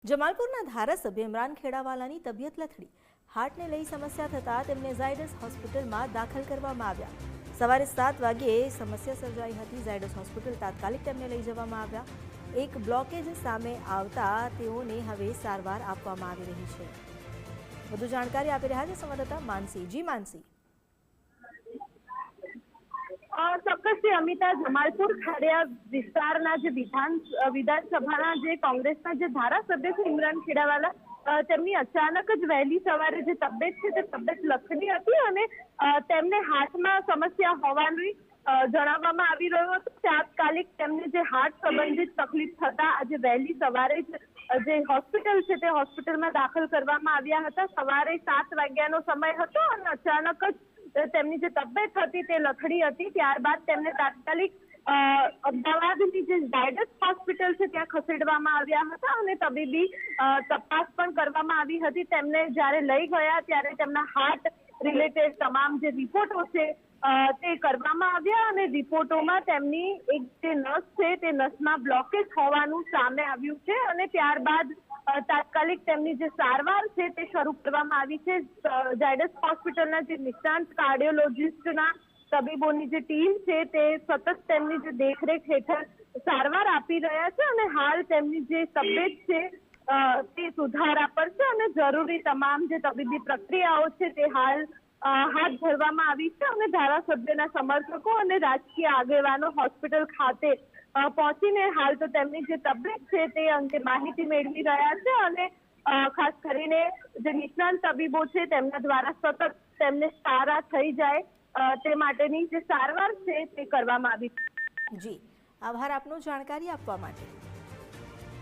જમાલપુરના ધારાસભ્ય ઇમરાન ખેડાવાલાની તબિયત લથડી. હાર્ટને લઈ સમસ્યા થતાં તેમને ઝાયડસ હોસ્પિટલમાં દાખલ કરવામાં આવ્યા. સવારે 7 વાગ્યે સમસ્યા સર્જાઈ હતી. ઝાયડસ હોસ્પિટલ તાત્કાલિક તેમને લઈ જવામાં આવ્યા. એક બ્લોકેજ સામે આવતા તેઓને હવે સારવાર આપવામાં આવી રહી છે. વધુ જાણકારી આપી રહ્યા છે સંવાદદાતા માનસી. જી માનસી. ચોક્કસથી અમિતા, જમાલપુર ખાડિયા વિસ્તારના જે વિધાનસભાના જે કોંગ્રેસના જે ધારાસભ્ય છે ઇમરાન ખેડાવાલા, તેમની અચાનક જ વહેલી સવારે જે તબિયત છે તે તબિયત લથડી હતી અને તેમને હાર્ટમાં સમસ્યા હોવાનું જણાવવામાં આવી રહ્યું હતું. તાત્કાલિક તેમને જે હાર્ટ સંબંધિત તકલીફ થતા આજે વહેલી સવારે જ જે હોસ્પિટલ છે તે હોસ્પિટલમાં દાખલ કરવામાં આવ્યા હતા. સવારે 7 વાગ્યાનો સમય હતો અને અચાનક જ તેમની જે તબિયત હતી તે લથડી હતી. ત્યારબાદ તેમને તાત્કાલિક અમદાવાદની જે ઝાયડસ હોસ્પિટલ છે ત્યાં ખસેડવામાં આવ્યા હતા અને તબીબી તપાસ પણ કરવામાં આવી હતી. તેમને જ્યારે લઈ ગયા ત્યારે તેમના હાર્ટ રિલેટેડ તમામ જે રિપોર્ટો છે તે કરવામાં આવ્યા અને રિપોર્ટોમાં તેમની એક જે નસ છે તે નસમાં બ્લોકેજ હોવાનું સામે આવ્યું છે અને ત્યારબાદ તાત્કાલિક તેમની જે સારવાર છે તે શરૂ કરવામાં આવી છે. ઝાયડસ હોસ્પિટલના જે નિષ્ણાંત કાર્ડિયોલોજિસ્ટના તબીબોની જે ટીમ છે તે સતત તેમની જે દેખરેખ હેઠળ સારવાર આપી રહ્યા છે અને હાલ તેમની જે તબિયત છે તે સુધારા પર છે અને જરૂરી તમામ જે તબીબી પ્રક્રિયાઓ છે તે હાલ હાથ ધરવામાં આવી છે અને ધારાસભ્યના સમર્થકો અને રાજકીય આગેવાનો હોસ્પિટલ ખાતે પહોંચીને હાલ તો તેમની જે તબિયત છે તે અંગે માહિતી મેળવી રહ્યા છે અને ખાસ કરીને જે નિષ્ણાંત તબીબો છે તેમના દ્વારા સતત તેમને સારા થઈ જાય તે માટેની જે સારવાર છે તે કરવામાં આવી. જી, આભાર આપનો જાણકારી આપવા માટે.